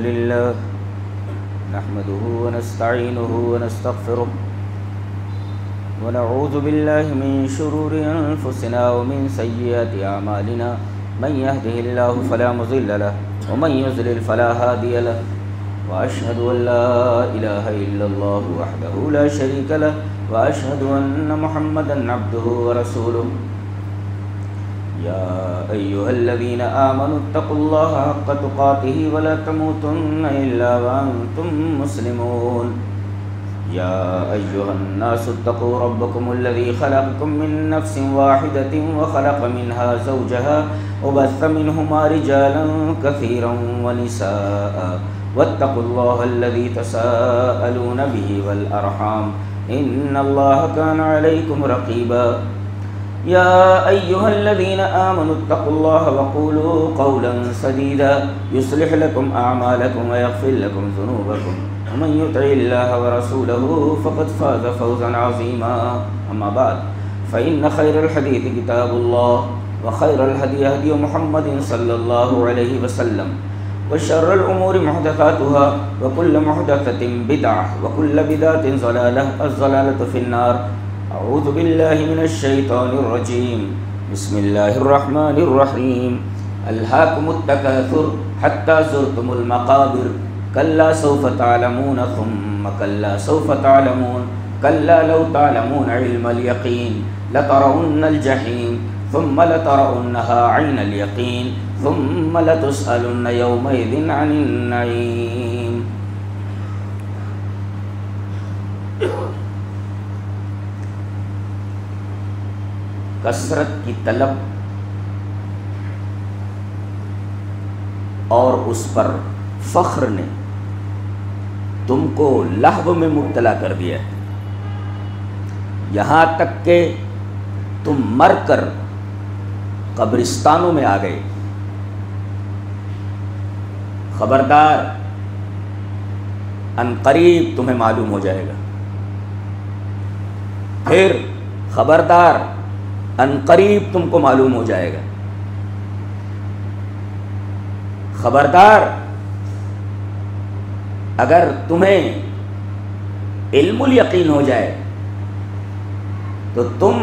لله نحمده ونستعينه ونستغفره ونعوذ بالله من شرور أنفسنا ومن سيئات أعمالنا من يهده الله فلا مضل له ومن يضلل فلا هادي له وأشهد أن لا إله إلا الله وحده لا شريك له وأشهد أن محمدا عبده ورسوله يا أيها الذين آمنوا اتقوا الله حق تقاته ولا تموتن إلا وأنتم مسلمون يا أيها الناس اتقوا ربكم الذي خلقكم من نفس واحدة وخلق منها زوجها وبث منهما رجالا كثيرا ونساء واتقوا الله الذي تساءلون به والأرحام إن الله كان عليكم رقيبا يا أيها الذين آمنوا اتقوا الله وقولوا قولا سديدا يصلح لكم أعمالكم ويغفر لكم ذنوبكم ومن يطع الله ورسوله فقد فاز فوزا عظيما أما بعد فإن خير الحديث كتاب الله وخير الهدي هدي محمد صلى الله عليه وسلم وشر الأمور محدثاتها وكل محدثة بدعة وكل بدعة ضلالة الضلالة في النار أعوذ بالله من الشيطان الرجيم بسم الله الرحمن الرحيم ألهاكم التكاثر حتى زرتم المقابر كلا سوف تعلمون ثم كلا سوف تعلمون كلا لو تعلمون علم اليقين لترون الجحيم ثم لترونها عين اليقين ثم لتسألن يومئذ عن النعيم. کثرت کی طلب اور اس پر فخر نے تم کو لہو میں مبتلا کر دیا ہے، یہاں تک کہ تم مر کر قبرستانوں میں آ گئے۔ خبردار، ان قریب تمہیں معلوم ہو جائے گا۔ پھر خبردار، ان قریب تم کو معلوم ہو جائے گا۔ خبردار، اگر تمہیں علم الیقین ہو جائے تو تم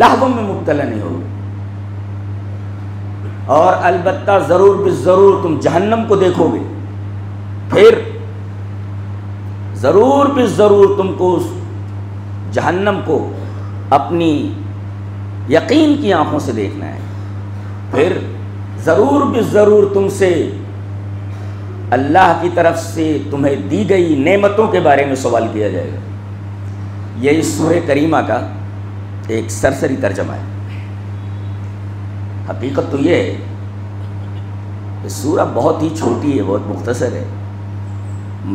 لہو میں مبتلا نہیں ہوگے، اور البتہ ضرور بالضرور تم جہنم کو دیکھو گے۔ پھر ضرور بالضرور تم کو اس جہنم کو اپنی یقین کی آنکھوں سے دیکھنا ہے۔ پھر ضرور بالضرور تم سے اللہ کی طرف سے تمہیں دی گئی نعمتوں کے بارے میں سوال کیا جائے گا۔ یہ اس سورہ کریمہ کا ایک سرسری ترجمہ ہے۔ حقیقت تو یہ ہے کہ سورہ بہت ہی چھوٹی ہے، بہت مختصر ہے،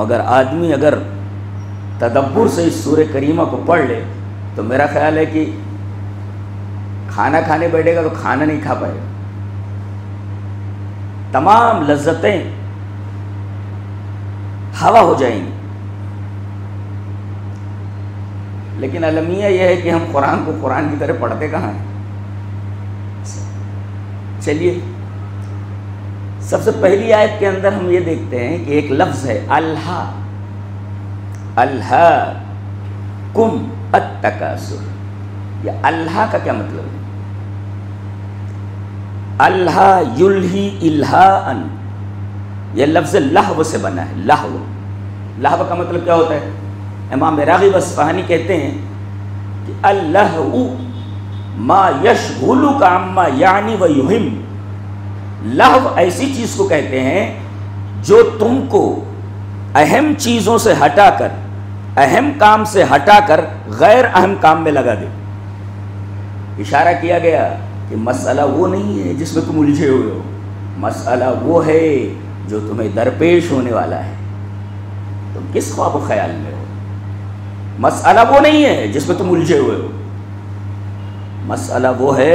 مگر آدمی اگر تدبر سے اس سورہ کریمہ کو پڑھ لے تو میرا خیال ہے کہ کھانا کھانے بیٹھے گا تو کھانا نہیں کھا پائے گا، تمام لذتیں ہوا ہو جائیں گی۔ لیکن المیہ یہ ہے کہ ہم قرآن کو قرآن کی طرح پڑھتے کہاں ہیں؟ چلیے، سب سے پہلی آیت کے اندر ہم یہ دیکھتے ہیں کہ ایک لفظ ہے الہا، الہاکم التکاثر۔ یہ الہا کا کیا مطلب ہے؟ الہا یلہی الہاءن، یہ لفظ لہو سے بنا ہے۔ لہو، لہو کا مطلب کیا ہوتا ہے؟ امام راغب اصفہانی کہتے ہیں کہ اللہو ما یشغلک عما یعنی و یہم۔ لہو ایسی چیز کو کہتے ہیں جو تم کو اہم چیزوں سے ہٹا کر، اہم کام سے ہٹا کر غیر اہم کام میں لگا دے۔ اشارہ کیا گیا کہ مسئلہ وہ نہیں ہے جس میں تم الجھے ہوئے ہو، مسئلہ وہ ہے جو تمہیں درپیش ہونے والا ہے۔ تم کس خواب و خیال میں ہو؟ مسئلہ وہ نہیں ہے جس میں تم الجھے ہوئے ہو، مسئلہ وہ ہے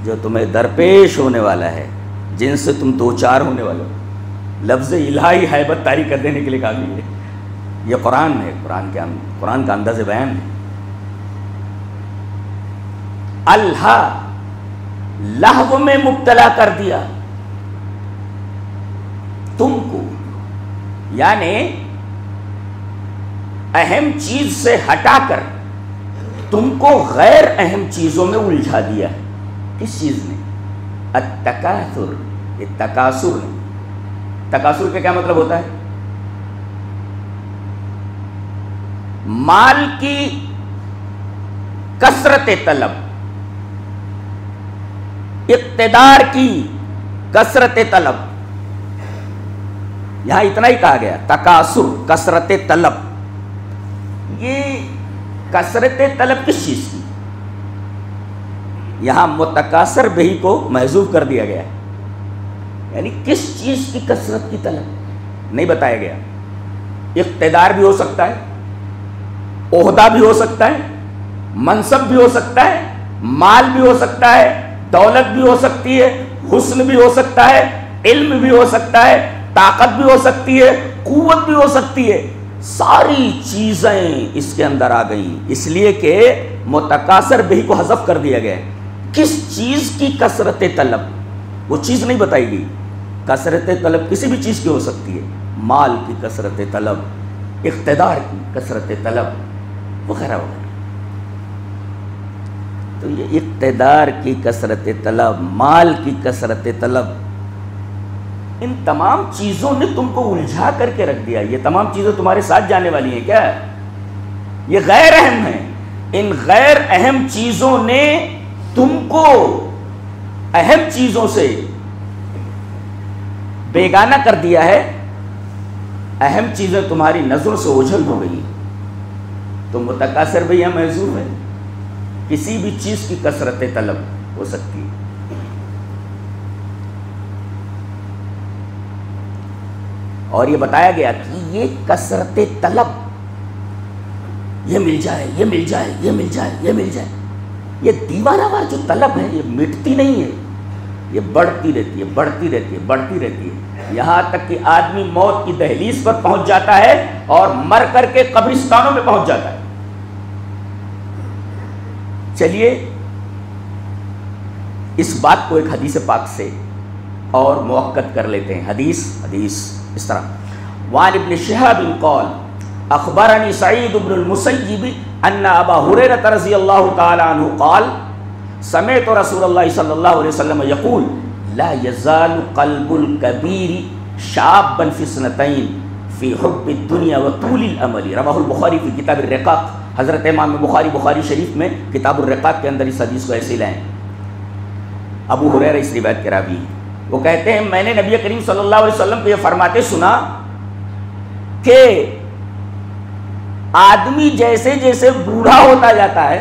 جو تمہیں درپیش ہونے والا ہے، جن سے تم دوچار ہونے والے ہو۔ لفظ الہی حیبت طاری کر دینے کے لیے کافی ہے۔ یہ قرآن ہے، قرآن کا انداز بیان ہے۔ الہا، لہو میں مبتلا کر دیا تم کو، یعنی اہم چیز سے ہٹا کر تم کو غیر اہم چیزوں میں الجھا دیا ہے. کس چیز نے؟ التکاثر. یہ تکاثر نہیں. تکاثر کا کیا مطلب ہوتا ہے؟ مال کی کثرت طلب، اقتدار کی کثرت طلب. یہاں اتنا ہی کہا گیا تکاثر، کثرت طلب. یہ کثرت طلب کس چیز کی؟ یہاں متکاثر بہی کو محذوف کر دیا گیا ہے. یعنی کس چیز کی کثرت کی طلب نہیں بتایا گیا. اقتدار بھی ہو سکتا ہے، عہدہ بھی ہو سکتا ہے، منصب بھی ہو سکتا ہے، مال بھی ہو سکتا ہے، دولت بھی ہو سکتی ہے، حسن بھی ہو سکتا ہے، علم بھی ہو سکتا ہے، طاقت بھی ہو سکتی ہے، قوت بھی ہو سکتی ہے. ساری چیزیں اس کے اندر آ گئیں، اس لیے کہ متکاثر بہی کو حذف کر دیا گیا ہے. کس چیز کی کثرت طلب؟ وہ چیز نہیں بتائی گئی. کثرت طلب کسی بھی چیز کی ہو سکتی ہے. مال کی کثرت طلب، اقتدار کی کثرت طلب، وغیرہ وغیرہ. تو یہ اقتدار کی کثرت طلب، مال کی کثرت طلب، ان تمام چیزوں نے تم کو الجھا کر کے رکھ دیا. یہ تمام چیزیں تمہارے ساتھ جانے والی ہیں کیا؟ یہ غیر اہم ہیں. ان غیر اہم چیزوں نے تم کو اہم چیزوں سے بیگانہ کر دیا ہے. اہم چیزیں تمہاری نظروں سے اوجھل ہو گئی. تو متکاثر بھی یہاں محذوف ہے. کسی بھی چیز کی کثرت طلب ہو سکتی ہے. اور یہ بتایا گیا کہ یہ کثرت طلب، یہ مل جائے، یہ مل جائے، یہ مل جائے، یہ مل جائے، یہ دیوانہ وار جو طلب ہے یہ مٹتی نہیں ہے. یہ بڑھتی رہتی ہے، بڑھتی رہتی ہے، بڑھتی رہتی ہے، یہاں تک کہ آدمی موت کی دہلیز پر پہنچ جاتا ہے اور مر کر کے قبرستانوں میں پہنچ جاتا ہے. چلیے اس بات کو ایک حدیث پاک سے اور موقت کر لیتے ہیں. حدیث اس طرح: وعن ابن شہاب قال اخبرني سعید بن المسیب ان ابا ہریرہ رضی اللہ تعالی عنہ قال سمعت رسول اللہ صلی اللہ علیہ وسلم یقول لا يزال قلب الكبیر شابا في سنتين في حب الدنيا وطول الامل. رواہ البخاری فی کتاب الرقاق. حضرت امام بخاری شریف میں کتاب الرقاق کے اندر اس حدیث کو ایسے لائیں. ابو ہریرہ اس روایت کے راوی ہیں. وہ کہتے ہیں میں نے نبی کریم صلی اللہ علیہ وسلم کو یہ فرماتے سنا کہ آدمی جیسے جیسے بوڑھا ہوتا جاتا ہے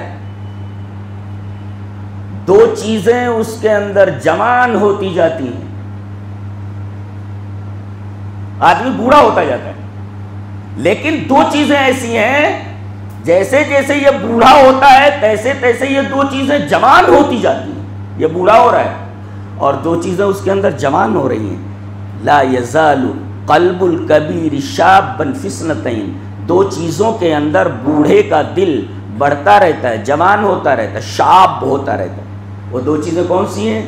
دو چیزیں اس کے اندر جوان ہوتی جاتی ہیں. آدمی بوڑھا ہوتا جاتا ہے لیکن دو چیزیں ایسی ہیں جیسے جیسے یہ بوڑھا ہوتا ہے تیسے تیسے یہ دو چیزیں جوان ہوتی جاتی ہیں. یہ بوڑھا ہو رہا ہے اور دو چیزیں اس کے اندر جوان ہو رہی ہیں. لا یزال قلب الکبیر شابا فی سنتین. دو چیزوں کے اندر بوڑھے کا دل بڑھتا رہتا ہے، جوان ہوتا رہتا ہے، شاب ہوتا رہتا ہے. وہ دو چیزیں کون سی ہیں؟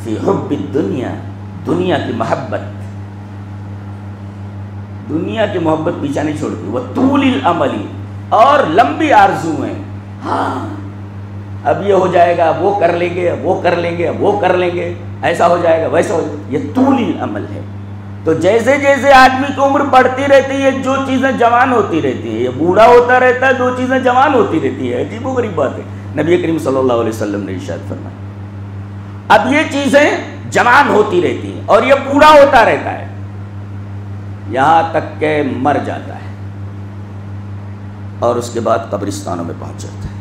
فی حب الدنیا، دنیا کی محبت. دنیا کی محبت پیچھا نہیں چھوڑتی. وہ طول الامل، اور لمبی آرزویں. ہاں اب یہ ہو جائے گا، وہ کر لیں گے، وہ کر لیں گے، وہ کر لیں گے، ایسا ہو جائے گا، ویسا ہو جائے گا. یہ طول العمل ہے. تو جیسے جیسے آدمی کی عمر بڑھتی رہتی ہے جو چیزیں جوان ہوتی رہتی ہے. یہ بوڑھا ہوتا رہتا ہے، دو چیزیں جوان ہوتی رہتی ہے. عجیب و غریب بات ہے. نبی کریم صلی اللہ علیہ وسلم نے ارشاد فرمایا اب یہ چیزیں جوان ہوتی رہتی ہیں اور یہ بوڑھا ہوتا رہتا ہے یہاں تک کہ مر جاتا ہے اور اس کے بعد قبرستانوں میں پہنچ جاتا ہے.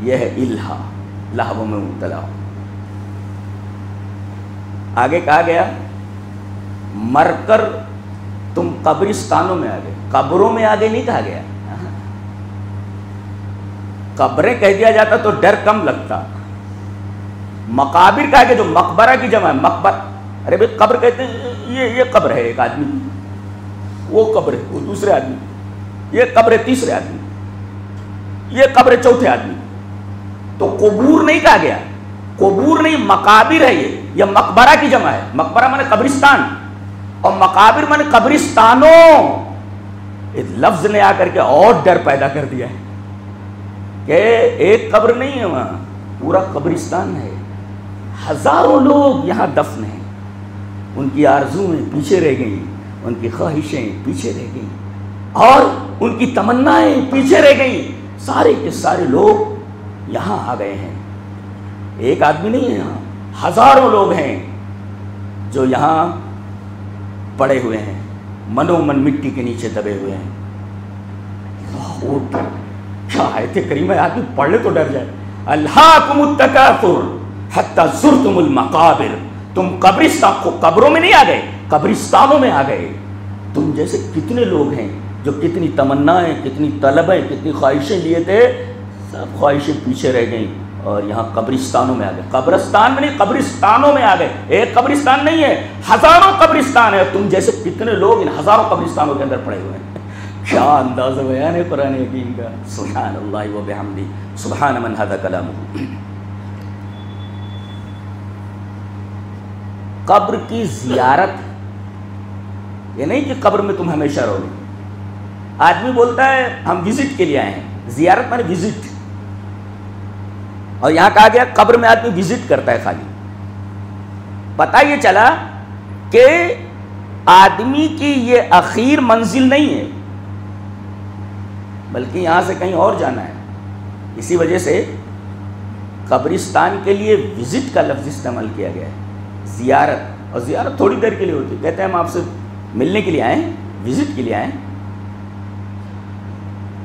یہ ہے الہا، لہووں میں مبتلا ہو. آگے کہا گیا مر کر تم قبرستانوں میں آگے، قبروں میں آگے نہیں کہا گیا. قبریں کہہ دیا جاتا تو ڈر کم لگتا. مقابر کہا گیا جو مقبرہ کی جمع ہے. مقبر، ارے بھائی قبر کہتے ہیں یہ قبر ہے ایک آدمی، وہ قبر ہے وہ دوسرے آدمی، یہ قبر ہے تیسرے آدمی، یہ قبر ہے چوتھے آدمی. تو قبور نہیں کہا گیا، قبور نہیں، مقابر ہے. یہ مقبرہ کی جمع ہے. مقبرہ مانے قبرستان. اور مقابر من قبرستانوں، اس لفظ نے آ کر کے اور ڈر پیدا کر دیا ہے کہ ایک قبر نہیں ہے، وہاں پورا قبرستان ہے، ہزاروں لوگ یہاں دفن ہیں، ان کی آرزویں پیچھے رہ گئیں، ان کی خواہشیں پیچھے رہ گئیں، اور ان کی تمنائیں پیچھے رہ گئیں، سارے کے سارے لوگ یہاں آ گئے ہیں، ایک آدمی نہیں ہے، یہاں ہزاروں لوگ ہیں جو یہاں پڑے ہوئے ہیں، منو من مٹی کے نیچے دبے ہوئے ہیں۔ کیا آیت کریمہ ہے، آدمی پڑھ لے تو ڈر جائے۔ الہاکم التکاثر حتی زرتم المقابر، تم قبرستان کو، قبروں میں نہیں آ گئے، قبرستانوں میں آ گئے۔ تم جیسے کتنے لوگ ہیں جو کتنی تمنائیں، کتنی طلبیں، کتنی خواہشیں لیے تھے، سب خواہشیں پیچھے رہ گئیں اور یہاں قبرستانوں میں آ گئے۔ قبرستان میں نہیں، قبرستانوں میں آ گئے، ایک قبرستان نہیں ہے، ہزاروں قبرستان ہے، تم جیسے کتنے لوگ ان ہزاروں قبرستانوں کے اندر پڑے ہوئے ہیں۔ کیا انداز بیان ہے قرآن حکیم کا، سبحان اللہ و بحمدہ، سبحان من ھذا کلامہ۔ قبر کی زیارت، یہ نہیں کہ قبر میں تم ہمیشہ رہو گے۔ آدمی بولتا ہے ہم وزٹ کے لیے آئے ہیں، زیارت مانے وزٹ، اور یہاں کہا گیا قبر میں آدمی وزٹ کرتا ہے خالی۔ پتہ یہ چلا کہ آدمی کی یہ اخیر منزل نہیں ہے، بلکہ یہاں سے کہیں اور جانا ہے۔ اسی وجہ سے قبرستان کے لیے وزٹ کا لفظ استعمال کیا گیا ہے، زیارت، اور زیارت تھوڑی دیر کے لیے ہوتی ہے، کہتے ہیں ہم آپ سے ملنے کے لیے آئے ہیں، وزٹ کے لیے آئے ہیں۔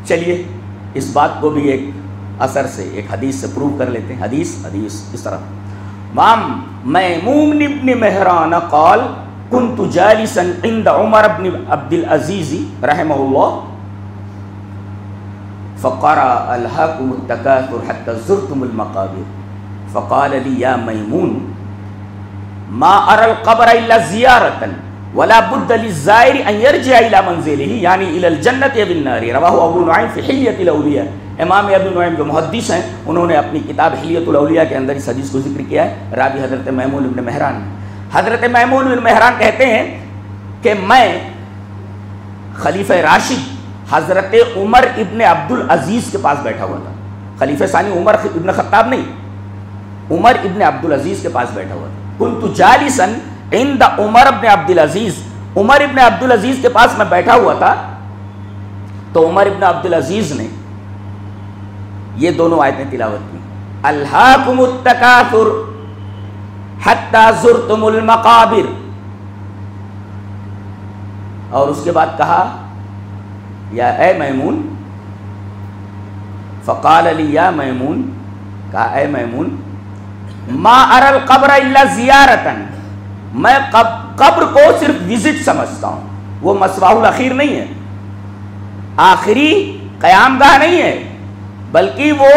چلیے اس بات کو بھی ایک اثر سے، ایک حدیث سے پروو کر لیتے ہیں۔ حدیث اس طرح، امام میمون ابن مہران قال كنت جالسا عند عمر بن عبد العزيز رحمه الله فقرأ الهاكم التكاثر حتى زرتم المقابر فقال لي يا ميمون ما أرى القبر إلا زيارة ولا بد للزائر ان يرجع الى منزله یعنی الى الجنت یا بالنار۔ رواہ ابو نعیم فی حلیۃ الاولیاء، امام ابو نعیم جو محدث ہیں انہوں نے اپنی کتاب حلیۃ الاولیاء کے اندر اس حدیث کو ذکر کیا ہے، راوی حضرت میمون بن مہران۔ حضرت میمون بن مہران کہتے ہیں کہ میں خلیفہ راشد حضرت عمر ابن عبد العزیز کے پاس بیٹھا ہوا تھا، خلیفہ ثانی عمر ابن خطاب نہیں، عمر ابن عبد العزیز کے پاس بیٹھا ہوا تھا۔ كنت جالسا عند عمر ابن عبد العزیز، عمر ابن عبد العزیز کے پاس میں بیٹھا ہوا تھا، تو عمر ابن عبد العزیز نے یہ دونوں آیتیں تلاوت کی، الہاکم التکاثر حتی زرتم المقابر، اور اس کے بعد کہا یا اے میمون، فقال لی یا میمون، کہا اے میمون، ما اری القبر الا زیارتا، میں قبر کو صرف وزٹ سمجھتا ہوں، وہ مثواہ الاخیر نہیں ہے، آخری قیام گاہ نہیں ہے، بلکہ وہ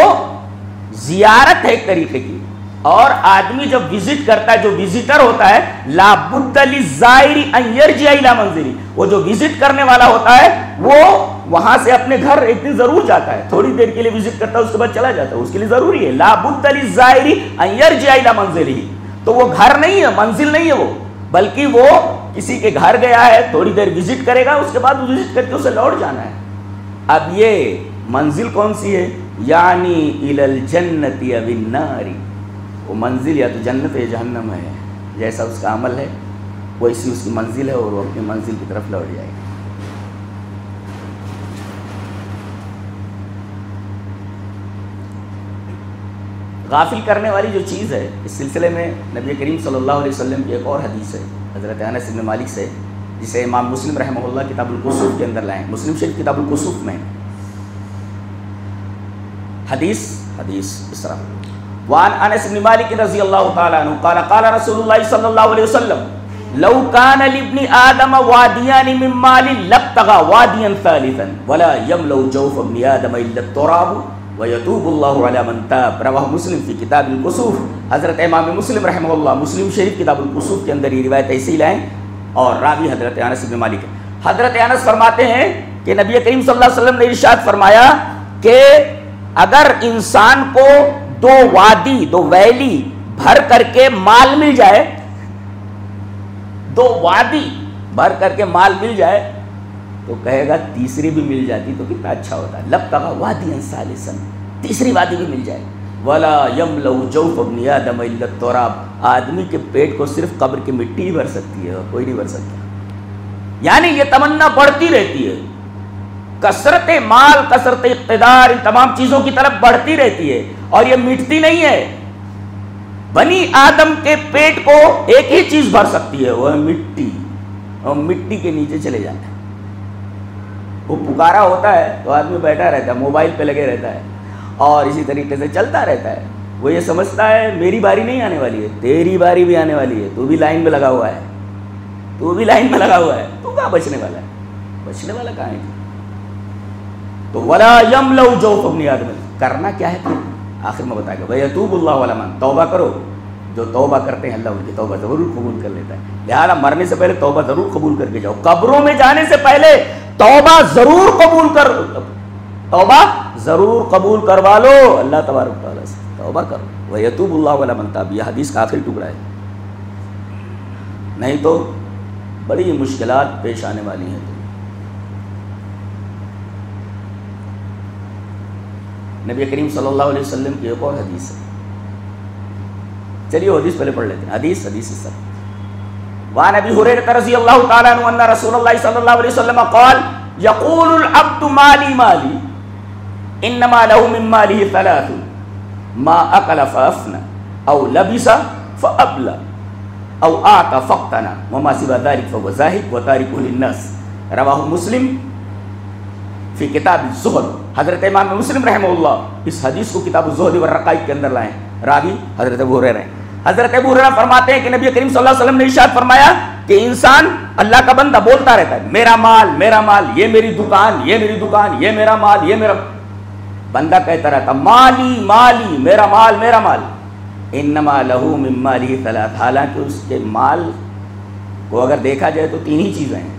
زیارت ہے ایک طریقے کی۔ اور آدمی جب وزٹ کرتا ہے، جو وزٹر ہوتا ہے، لا بد للزائر ان یرجع الی منزلہ، وہ جو وزٹ کرنے والا ہوتا ہے وہ وہاں سے اپنے گھر ایک دن ضرور جاتا ہے، تھوڑی دیر کے لیے وزٹ کرتا ہے اس کے بعد چلا جاتا ہے، اس کے لیے ضروری ہے، لا بد للزائر ان یرجع الی منزلہ، تو وہ گھر نہیں ہے، منزل نہیں ہے وہ، بلکہ وہ کسی کے گھر گیا ہے، تھوڑی دیر وزٹ کرے گا، اس کے بعد وزٹ کر کے اسے لوٹ جانا ہے۔ اب یہ منزل کون سی ہے؟ یعنی الی الجنت یا بالنار، وہ منزل یا تو جنت یا جہنم ہے، جیسا اس کا عمل ہے ویسی اس کی منزل ہے، اور وہ اپنی منزل کی طرف لوٹ جائے گا۔ غافل کرنے والی جو چیز ہے، اس سلسلے میں نبی کریم صلی اللہ علیہ وسلم کی ایک اور حدیث ہے حضرت انس بن مالک سے، جسے امام مسلم رحمہ اللہ کتاب الکسوف کے اندر لائیں، مسلم شریف کتاب الکسوف میں حدیث اس طرح، وعن انس بن مالک رضی اللہ تعالی عنہ قال قال رسول اللہ صلی اللہ علیہ وسلم لو كان لابن آدم وادیان من مال لابتغى وادیا ثالثا ولا يملأ جوف ابن آدم الا التراب وَيَتُوبُ اللَّهُ عَلَى مَنْ تَابَ، رواہ مسلم فی کتاب الکسوف۔ حضرت امام مسلم رحمہ اللہ مسلم شریف کتاب الکسوف کے اندر یہ روایت ایسی لائیں، اور راوی حضرت انس بن مالک ہے۔ حضرت انس فرماتے ہیں کہ نبی کریم صلی اللہ علیہ وسلم نے ارشاد فرمایا کہ اگر انسان کو دو وادی، دو ویلی بھر کر کے مال مل جائے، دو وادی بھر کر کے مال مل جائے تو کہے گا تیسری بھی مل جاتی تو کتنا اچھا ہوتا ہے. لبتغى واديا ثالثا, تیسری وادی بھی مل جائے. ولا يملأ جوف ابن آدم الا التراب, آدمی کے پیٹ کو صرف قبر کی مٹی ہی بھر سکتی ہے اور کوئی نہیں بھر سکتا. یعنی یہ تمنا بڑھتی رہتی ہے, کثرت مال, کثرت اقتدار, ان تمام چیزوں کی طرف بڑھتی رہتی ہے اور یہ مٹتی نہیں ہے. بنی آدم کے پیٹ کو ایک ہی چیز بھر سکتی ہے, وہ ہے مٹی, اور مٹی کے نیچے چلے جانا ہے. وہ پکارا ہوتا ہے تو آدمی بیٹھا رہتا ہے, موبائل پہ لگے رہتا ہے اور اسی طریقے سے چلتا رہتا ہے. وہ یہ سمجھتا ہے میری باری نہیں آنے والی ہے, تیری باری بھی آنے والی ہے, تو بھی لائن میں لگا ہوا ہے, تو بھی لائن میں لگا ہوا ہے, تو کہاں بچنے والا ہے, بچنے والا کہاں ہے. تو ولا یملأ جوف ابن آدم, کرنا کیا ہے پھر آخر میں بتائے گا. وَيَتُوبُ اللَّهُ عَلَىٰ مَن, توبہ کرو, جو توبہ کرتے ہیں اللہ ان کی توبہ ضرور قبول کر لیتا ہے. لہٰذا مرنے سے پہلے توبہ ضرور قبول کر کے جاؤ, قبروں میں جانے سے پہلے توبہ ضرور قبول کر, توبہ ضرور قبول کروا لو اللہ تبارک تعالیٰ سے, توبہ کرو. وَيَتُوبُ اللَّهُ عَلَىٰ مَن تَابَ, یہ حدیث کا آخری ٹکڑا ہے, نہیں تو بڑی مشکلات پیش آنے والی ہیں. نبی کریم صلی اللہ علیہ وسلم کی ایک اور حدیث ہے, چلیے وہ حدیث پہلے پڑھ لیتے ہیں. حدیث اس طرح, وعن ابی ہریرہ رضی اللہ تعالی عنہ ان رسول اللہ صلی اللہ علیہ وسلم قال یقول العبد مالی مالی انما له من ماله ثلاث ما اکل فافنى او لبس فابلى او اعطى فاقتنى وما سوى ذلك فهو زاهد وتارك للناس. رواہ مسلم فی کتاب الزہد. حضرت امام مسلم رحمہ اللہ اس حدیث کو کتاب الزہد والرقائق کے اندر لائیں. راوی حضرت ابو ہریرہ ہیں. حضرت ابو ہریرہ فرماتے ہیں کہ نبی کریم صلی اللہ علیہ وسلم نے ارشاد فرمایا کہ انسان, اللہ کا بندہ بولتا رہتا ہے میرا مال میرا مال, یہ میری دکان یہ میری دکان, یہ میرا مال یہ میرا, بندہ کہتا رہتا مالی مالی, میرا مال میرا مال. انما له من ماله ثلاث, حالانکہ اس کے مال کو اگر دیکھا جائے تو تین ہی چیزیں ہیں.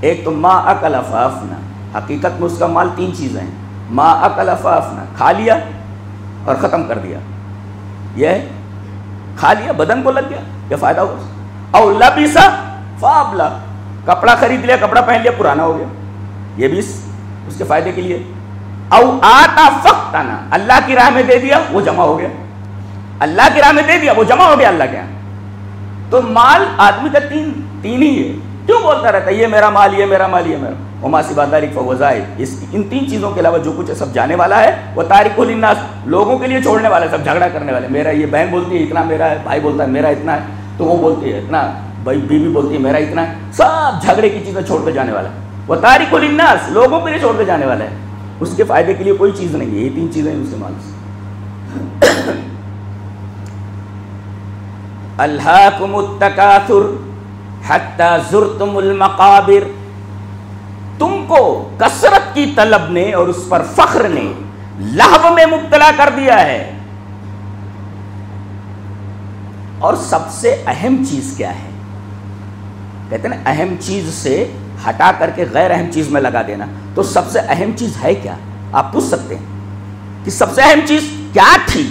ایک تو ما اکل فافنى, حقیقت میں اس کا مال تین چیزیں ہیں. ما اکل فافنى, کھا لیا اور ختم کر دیا, یہ کھا لیا بدن کو لگ گیا, کیا فائدہ ہوگا. او لبس فابلى, کپڑا خرید لیا, کپڑا پہن لیا, پرانا ہو گیا, یہ بھی اس کے فائدے کے لیے. او آتا فقتنا, اللہ کی راہ میں دے دیا, وہ جمع ہو گیا, اللہ کی راہ میں دے دیا, وہ جمع ہو گیا اللہ کے یہاں. تو مال آدمی کا تین ہی ہے. کیوں بولتا رہتا ہے یہ میرا مال یہ میرا مال یہ میرا, وما سوى ذلك فهو زاهد, ان تین چیزوں کے علاوہ جو کچھ ہے سب جانے والا ہے. وہ تارک للناس, لوگوں کے لیے چھوڑنے والا ہے, سب جھگڑا کرنے والے. میرا یہ, بہن بولتی ہے اتنا میرا ہے, بھائی بولتا ہے میرا اتنا ہے, تو وہ بولتی ہے اتنا, بھائی بیوی بولتی ہے میرا اتنا ہے, سب جھگڑے کی چیزیں چھوڑ کے جانے والا ہے. وہ تارک للناس, لوگوں کے لیے چھوڑ کے جانے والا ہے, اس کے فائدے کے لیے کوئی چیز نہیں ہے. یہ تین چیزیں ہیں اس کے مال سے. الہاکم التکاثر حتی زرتم المقابر, تم کو کثرت کی طلب نے اور اس پر فخر نے لہو میں مبتلا کر دیا ہے. اور سب سے اہم چیز کیا ہے, کہتے ہیں نا اہم چیز سے ہٹا کر کے غیر اہم چیز میں لگا دینا. تو سب سے اہم چیز ہے کیا, آپ پوچھ سکتے ہیں کہ سب سے اہم چیز کیا تھی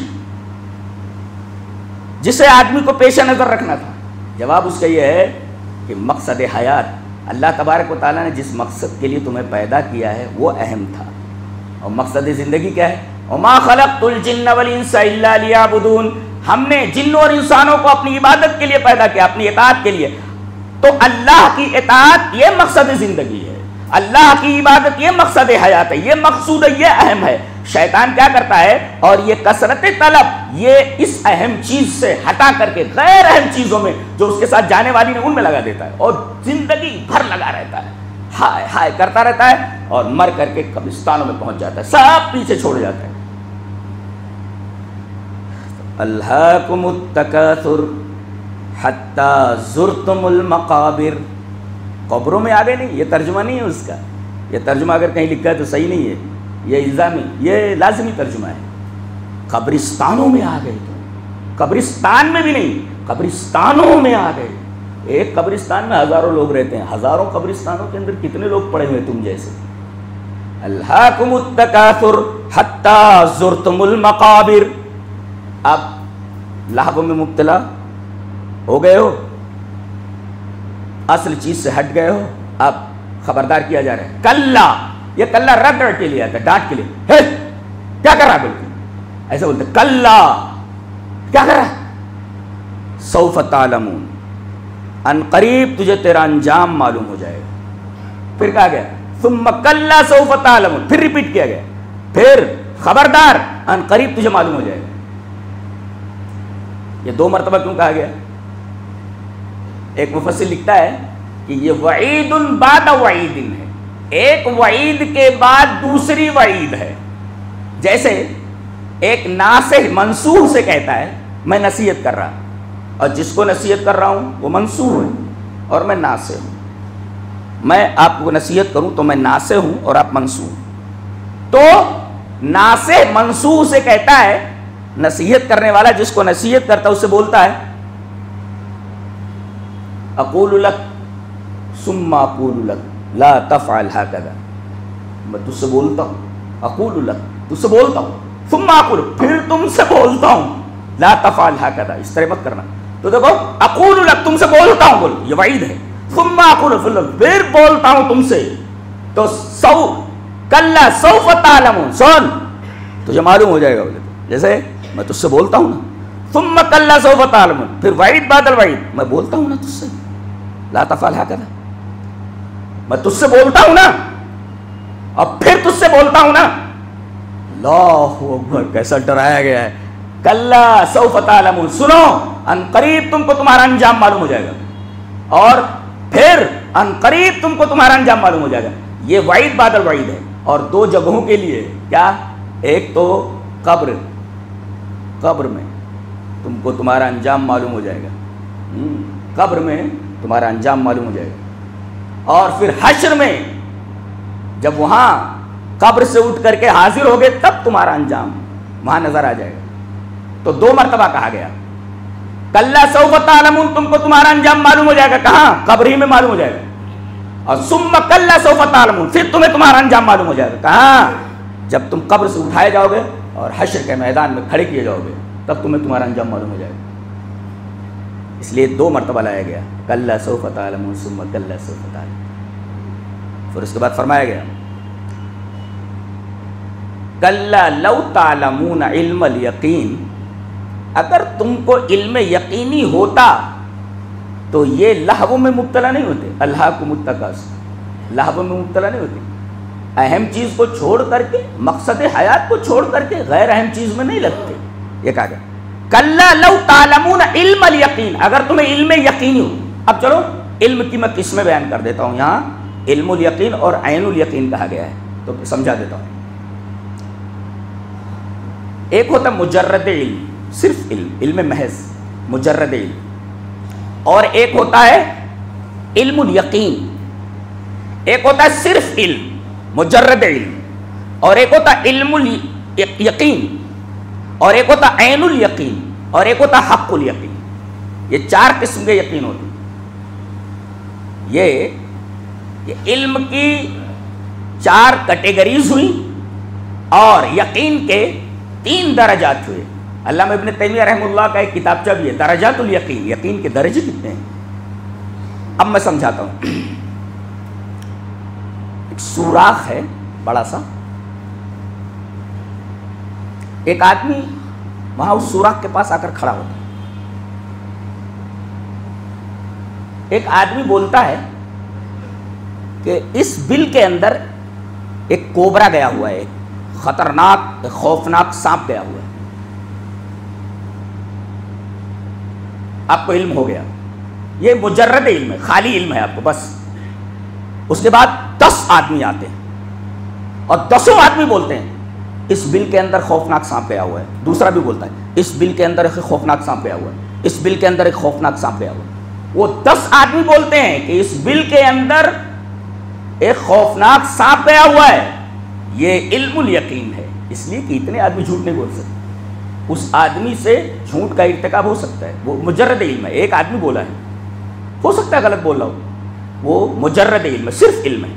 جسے آدمی کو پیش نظر رکھنا تھا. جواب اس کا یہ ہے کہ مقصد حیات, اللہ تبارک و تعالیٰ نے جس مقصد کے لیے تمہیں پیدا کیا ہے وہ اہم تھا. اور مقصد زندگی کیا ہے, وما خلقت الجن والانس الا لیعبدون, ہم نے جنوں اور انسانوں کو اپنی عبادت کے لیے پیدا کیا, اپنی اطاعت کے لیے. تو اللہ کی اطاعت یہ مقصد زندگی ہے, اللہ کی عبادت یہ مقصد حیات ہے, یہ مقصود ہے, یہ اہم ہے. شیطان کیا کرتا ہے, اور یہ کثرت طلب یہ اس اہم چیز سے ہٹا کر کے غیر اہم چیزوں میں جو اس کے ساتھ جانے والی نے ان میں لگا دیتا ہے, اور زندگی بھر لگا رہتا ہے, ہائے ہائے کرتا رہتا ہے, اور مر کر کے قبرستانوں میں پہنچ جاتا ہے, سب پیچھے چھوڑ جاتا ہے. الہاکم التکاثر حتی زرتم المقابر, قبروں میں آ گئے نہیں, یہ ترجمہ نہیں ہے اس کا, یہ ترجمہ اگر کہیں لکھا ہے تو صحیح نہیں ہے, یہ الزامی, یہ لازمی ترجمہ ہے. قبرستانوں میں آ گئے, تو قبرستان میں بھی نہیں, قبرستانوں میں آ گئے. ایک قبرستان میں ہزاروں لوگ رہتے ہیں, ہزاروں قبرستانوں کے اندر کتنے لوگ پڑے ہوئے تم جیسے. الہاکم التکاثر حتی زرتم المقابر, آپ لہو میں مبتلا ہو گئے ہو, اصل چیز سے ہٹ گئے ہو، اب خبردار کیا جا رہا ہے. کلا، یہ کلا رٹ کے لیے آتا ہے، ڈانٹ کے لیے. ہے کیا کر رہا ہے بولتے ایسے بولتے کلا، کیا کر رہا ہے؟ سوف تعلمون، ان قریب تجھے تیرا انجام معلوم ہو جائے گا. پھر کہا گیا ثم کلا سوف تعلمون، پھر ریپیٹ کیا گیا، پھر خبردار ان قریب تجھے معلوم ہو جائے گا. یہ 2 مرتبہ کیوں کہا گیا؟ ایک مفسر لکھتا ہے کہ یہ وعید بعد وعید ہے، ایک وعید کے بعد دوسری وعید ہے. جیسے ایک ناصح منصوح سے کہتا ہے میں نصیحت کر رہا، اور جس کو نصیحت کر رہا ہوں وہ منصوح ہے اور میں ناصح ہوں. میں آپ کو نصیحت کروں تو میں ناصح ہوں اور آپ منصوح. تو ناصح منصوح سے کہتا ہے، نصیحت کرنے والا جس کو نصیحت کرتا ہے اس سے بولتا ہے اقول لک ثم اقول لک لا تفعل هكذا، میں تجھ سے بولتا ہوں، اقول لک تجھ سے بولتا ہوں، ثم اقول پھر تم سے بولتا ہوں، لا تفعل هكذا اس طرح مت کرنا. تو دیکھو اقول لک تم سے بولتا ہوں، بول یہ وعید ہے. ثم اقول پھر بولتا ہوں تم سے. تو کلا سوف تعلمون، سن تجھے معلوم ہو جائے گا. جیسے میں تجھ سے بولتا ہوں نا، ثم کلا سوف تعلمون، پھر وعید بعد الوعید، میں بولتا ہوں نا تجھ سے، لا تفعل هكذا، میں تجھ سے بولتا ہوں نا، اب پھر تجھ سے بولتا ہوں نا. اللہ اکبر، کیسا ڈرایا گیا ہے. کلا سوف تعلمون، سنو ان قریب تم کو تمہارا انجام معلوم ہو جائے گا، اور پھر ان قریب تم کو تمہارا انجام معلوم ہو جائے گا. یہ وعید بعد الوعید ہے، اور 2 جگہوں کے لیے. کیا؟ ایک تو قبر میں تم کو تمہارا انجام معلوم ہو جائے گا، قبر میں تمہارا انجام معلوم ہو جائے گا، اور پھر حشر میں جب وہاں قبر سے اٹھ کر کے حاضر ہوگے تب تمہارا انجام وہاں نظر آ جائے گا. تو 2 مرتبہ کہا گیا کلا سوف تعلمون، تم کو تمہارا انجام معلوم ہو جائے گا. کہاں؟ قبر ہی میں معلوم ہو جائے گا. اور ثم کلا سوف تعلمون، پھر تمہیں تمہارا انجام معلوم ہو جائے گا. کہاں؟ جب تم قبر سے اٹھائے جاؤ گے اور حشر کے میدان میں کھڑے کیے جاؤ گے تب تمہیں تمہارا انجام معلوم ہو جائے گا. اس لیے 2 مرتبہ لایا گیا کلا سوف تعلمون ثم کلا سوف تعلمون. پھر اس کے بعد فرمایا گیا کلا لو تعلمون علم الیقین، اگر تم کو علم یقینی ہوتا تو یہ لہو میں مبتلا نہیں ہوتے. الہاکم التکاثر، لہو میں مبتلا نہیں ہوتے. اہم چیز کو چھوڑ کر کے، مقصد حیات کو چھوڑ کر کے غیر اہم چیز میں نہیں لگتے. یہ کہا گیا کلا لو تعلمون علم الیقین، اگر تمہیں علم یقینی ہو. اب چلو علم کی میں قسمیں بیان کر دیتا ہوں. یہاں علم الیقین اور عین الیقین کہا گیا ہے تو سمجھا دیتا ہوں. ایک ہوتا ہے مجرد علم، صرف علم، علم محض، مجرد علم. اور ایک ہوتا ہے علم الیقین. ایک ہوتا ہے صرف علم، مجرد علم، اور ایک ہوتا ہے علم الیقین، اور ایک ہوتا ہے عین الیقین، اور ایک ہوتا ہے حق الیقین. یہ 4 قسم کے یقین ہوتے ہیں. یہ علم کی 4 کیٹیگریز ہوئی اور یقین کے 3 درجات ہوئے. علامہ ابن تیمیہ رحمہ اللہ کا ایک کتابچہ بھی ہے درجات الیقین، یقین کے درجے کتنے ہیں. اب میں سمجھاتا ہوں. ایک سوراخ ہے بڑا سا، ایک آدمی وہاں اس سوراخ کے پاس آ کر کھڑا ہوتا ہے. ایک آدمی بولتا ہے کہ اس بل کے اندر ایک کوبرا گیا ہوا ہے، ایک خطرناک خوفناک سانپ گیا ہوا ہے. آپ کو علم ہو گیا، یہ مجرد علم ہے، خالی علم ہے آپ کو بس. اس کے بعد 10 آدمی آتے ہیں اور 10 آدمی بولتے ہیں اس بل کے اندر خوفناک سانپ گیا ہوا ہے. دوسرا بھی بولتا ہے اس بل کے اندر ایک خوفناک سانپ گیا ہوا ہے، اس بل کے اندر ایک خوفناک سانپ گیا ہوا ہے. وہ 10 آدمی بولتے ہیں کہ اس بل کے اندر ایک خوفناک سانپ گیا ہوا ہے. یہ علم الیقین ہے، اس لیے کہ اتنے آدمی جھوٹ نہیں بول سکتے. اس آدمی سے جھوٹ کا ارتکاب ہو سکتا ہے، وہ مجرد علم ہے. ایک آدمی بولا ہے، ہو سکتا ہے غلط بول رہا ہو، وہ مجرد علم ہے، صرف علم ہے.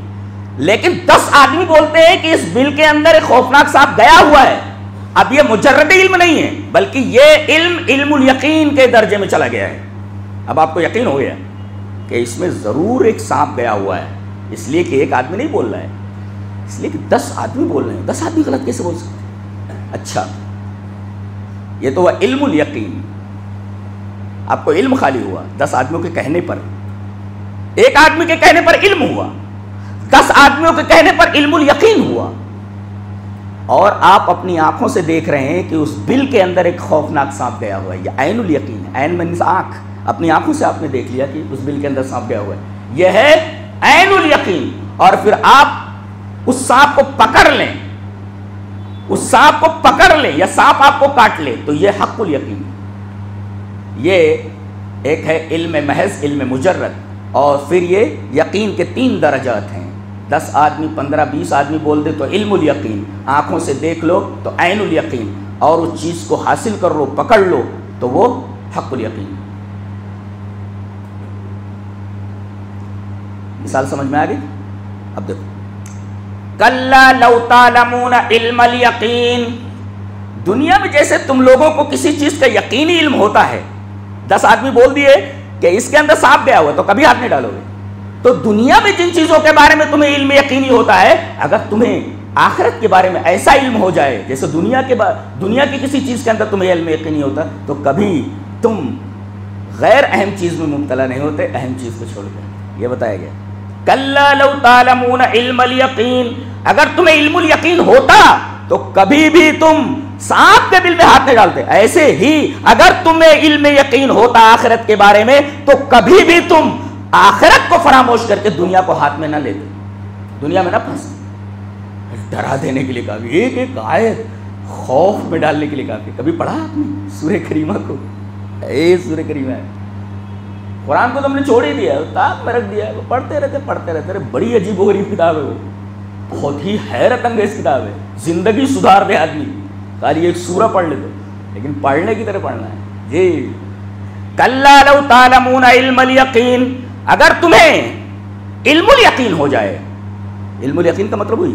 لیکن 10 آدمی بولتے ہیں کہ اس بل کے اندر ایک خوفناک سانپ گیا ہوا ہے. اب یہ مجرد علم نہیں ہے بلکہ یہ علم الیقین کے درجے میں چلا گیا ہے. اب آپ کو یقین ہو گیا کہ اس میں ضرور ایک سانپ گیا ہوا ہے، اس لیے کہ ایک آدمی نہیں بول رہا ہے، اس لیے کہ 10 آدمی بول رہے ہیں، 10 آدمی غلط کیسے بول سکتے ہیں؟ اچھا یہ تو ہوا علم الیقین، آپ کو علم خالی ہوا 10 آدمیوں کے کہنے پر، ایک آدمی کے کہنے پر علم ہوا، 10 آدمیوں کے کہنے پر علم الیقین ہوا، اور آپ اپنی آنکھوں سے دیکھ رہے ہیں کہ اس بل کے اندر ایک خوفناک سانپ گیا ہوا ہے، یہ عین الیقین ہے، عین مینس آنکھ، اپنی آنکھوں سے آپ نے دیکھ لیا کہ اس بل کے اندر سانپ گیا ہوا ہے، یہ ہے عین الیقین، اور پھر آپ اس سانپ کو پکڑ لیں، اس سانپ کو پکڑ لیں یا سانپ آپ کو کاٹ لے تو یہ حق الیقین، یہ ایک ہے علم محض، علم مجرد، اور پھر یہ یقین کے 3 درجات ہیں، 10 آدمی 15 20 آدمی بول دے تو علم الیقین، آنکھوں سے دیکھ لو تو عین الیقین، اور اس چیز کو حاصل کر لو، پکڑ لو تو وہ حق الیقین۔ مثال سمجھ میں آ گئی؟ اب دیکھو، کلا لو تعلمون علم الیقین، دنیا میں جیسے تم لوگوں کو کسی چیز کا یقینی علم ہوتا ہے، 10 آدمی بول دیے کہ اس کے اندر سانپ گیا ہوا تو کبھی ہاتھ نہیں ڈالو گے، تو دنیا میں جن چیزوں کے بارے میں تمہیں علم یقینی ہوتا ہے، اگر تمہیں آخرت کے بارے میں ایسا علم ہو جائے جیسے دنیا کی کسی چیز کے اندر تمہیں علم یقینی ہوتا تو کبھی تم غیر اہم چیز میں مبتلا نہیں ہوتے، اہم چیز کو چھوڑ کر۔ یہ بتایا گیا کلا لو تعلمون علم الیقین، اگر تمہیں علم الیقین ہوتا تو کبھی بھی تم سانپ کے بل میں ہاتھ نہیں ڈالتے، ایسے ہی اگر تمہیں علم یقین ہوتا آخرت کے بارے میں تو کبھی بھی تم آخرت کو فراموش کر کے دنیا کو ہاتھ میں نہ لیتے، دنیا میں نہ پھنستے۔ ڈرا دینے کے لیے کافی، ایک ایک آیت خوف میں ڈالنے کے لیے کافی۔ کبھی پڑھا آپ نے سورہ کریمہ کو؟ سورہ کریمہ ہے، قرآن کو تو ہم نے چھوڑ ہی دیا ہے، تاک میں رکھ دیا ہے، وہ پڑھتے رہتے، بڑی عجیب و غریب کتاب ہے وہ، بہت ہی حیرت انگیز کتاب ہے، زندگی سدھار دے آدمی، خالی ایک سورہ پڑھ لے تو، لیکن پڑھنے کی طرح پڑھنا ہے جی۔ کلا لو تعلمون علم الیقین، اگر تمہیں علم الیقین ہو جائے، علم الیقین کا مطلب وہی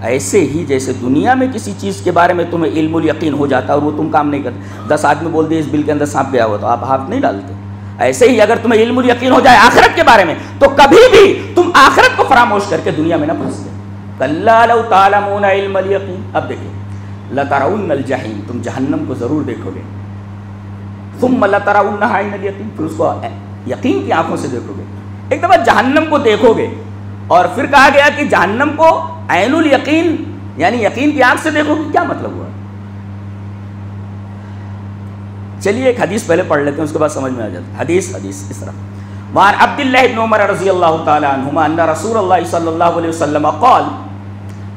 ایسے ہی جیسے دنیا میں کسی چیز کے بارے میں تمہیں علم الیقین ہو جاتا اور وہ تم کام نہیں کرتے، 10 آدمی بول دے اس بل کے اندر سانپ گیا ہوا تو آپ ہاتھ نہیں ڈالتے، ایسے ہی اگر تمہیں علم الیقین ہو جائے آخرت کے بارے میں تو کبھی بھی تم آخرت کو فراموش کر کے دنیا میں نہ پھنستے۔ کلا لو تعلمون علم الیقین، اب دیکھیں لترون الجحیم، تم جہنم کو ضرور دیکھو گے، ثم لترونها عین الیقین، پھر اس کو یقین کی آنکھوں سے دیکھو گے، ایک دفعہ جہنم کو دیکھو گے، اور پھر کہا گیا کہ جہنم کو عین الیقین یعنی یقین کی آنکھ سے دیکھو گے، کیا مطلب ہوا؟ چلیے ایک حدیث پہلے پڑھ لیتے ہیں، اس کے بعد سمجھ میں آ جاتا ہے۔ حدیث اس طرح، وعن عبد اللہ بن عمر رضی اللہ تعالی عنہما ان رسول اللہ صلی اللہ علیہ وسلم قال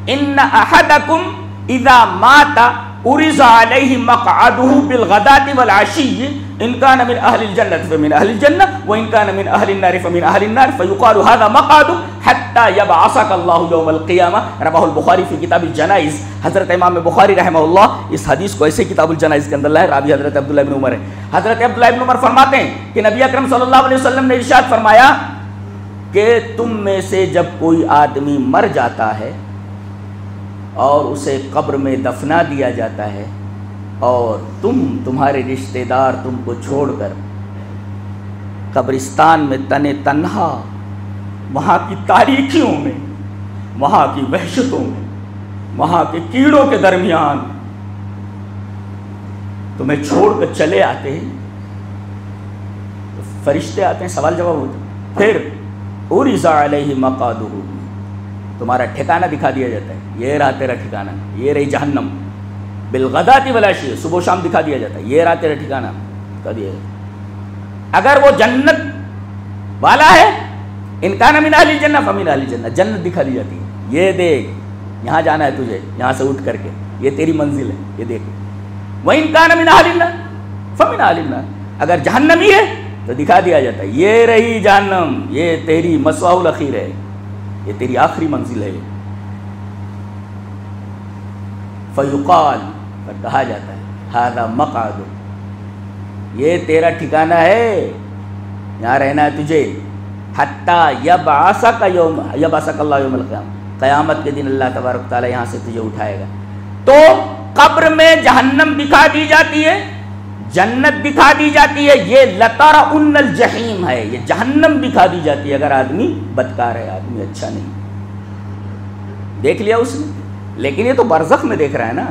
ان احدکم اذا مات ارز علیہ مقعده بالغداة والعشی ان كان من اہل الجنة فمن اہل الجنة وان كان من اہل النار فمن اہل النار فيقال هذا مقعدك حتى يبعثك الله يوم القيامة، رواه البخاری فی کتاب الجنائز۔ حضرت امام بخاری رحمہ اللہ اس حدیث کو ایسے کتاب الجنائز کے اندر لائے، راوی حضرت عبداللہ بن عمر ہے۔ حضرت عبداللہ بن عمر فرماتے ہیں کہ نبی اکرم صلی اللہ علیہ وسلم نے ارشاد فرمایا کہ تم میں سے جب کوئی آدمی مر جاتا ہے اور اسے قبر میں دفنا دیا جاتا ہے اور تمہارے رشتہ دار تم کو چھوڑ کر قبرستان میں تنہا وہاں کی تاریکیوں میں، وہاں کی وحشتوں میں، وہاں کے کیڑوں کے درمیان تمہیں چھوڑ کر چلے آتے ہیں، فرشتے آتے ہیں، سوال جواب ہوتا ہے، پھر عرض علیہ مقعدہ، تمہارا ٹھکانہ دکھا دیا جاتا ہے، یہ رہا تیرا ٹھکانہ، یہ رہی جہنم، بالغداۃ والعشی، صبح و شام دکھا دیا جاتا ہے، یہ رہا تیرا ٹھکانہ دکھا دیا جاتا ہے۔ اگر وہ جنت والا ہے، ان کان من اہل الجنہ فمن اہل الجنہ، جنت دکھا دی جاتی ہے، یہ دیکھ یہاں جانا ہے تجھے، یہاں سے اٹھ کر کے یہ تیری منزل ہے، یہ دیکھ۔ وَإِن كَانَ مِنْ أَهْلِ النَّارِ فَمِنْ أَهْلِ النَّارِ، اگر جہنمی ہے تو دکھا دیا جاتا ہے، یہ رہی جہنم، یہ تیری مثواه الاخیر ہے، یہ تیری آخری منزل ہے۔ فَيُقَال، پر کہا جاتا ہے، هَذَا مَقْعَدُ، یہ تیرا ٹھکانہ ہے، یہاں رہنا ہے تجھے، حتی یبعثک اللہ یوم القیامہ، قیامت کے دن اللہ تبارک تعالی یہاں سے تجھے اٹھائے گا۔ تو قبر میں جہنم دکھا دی جاتی ہے، جنت دکھا دی جاتی ہے، یہ لترون الجحیم ہے، یہ جہنم دکھا دی جاتی ہے اگر آدمی بدکار ہے، آدمی اچھا نہیں۔ دیکھ لیا اس نے، لیکن یہ تو برزخ میں دیکھ رہا ہے نا،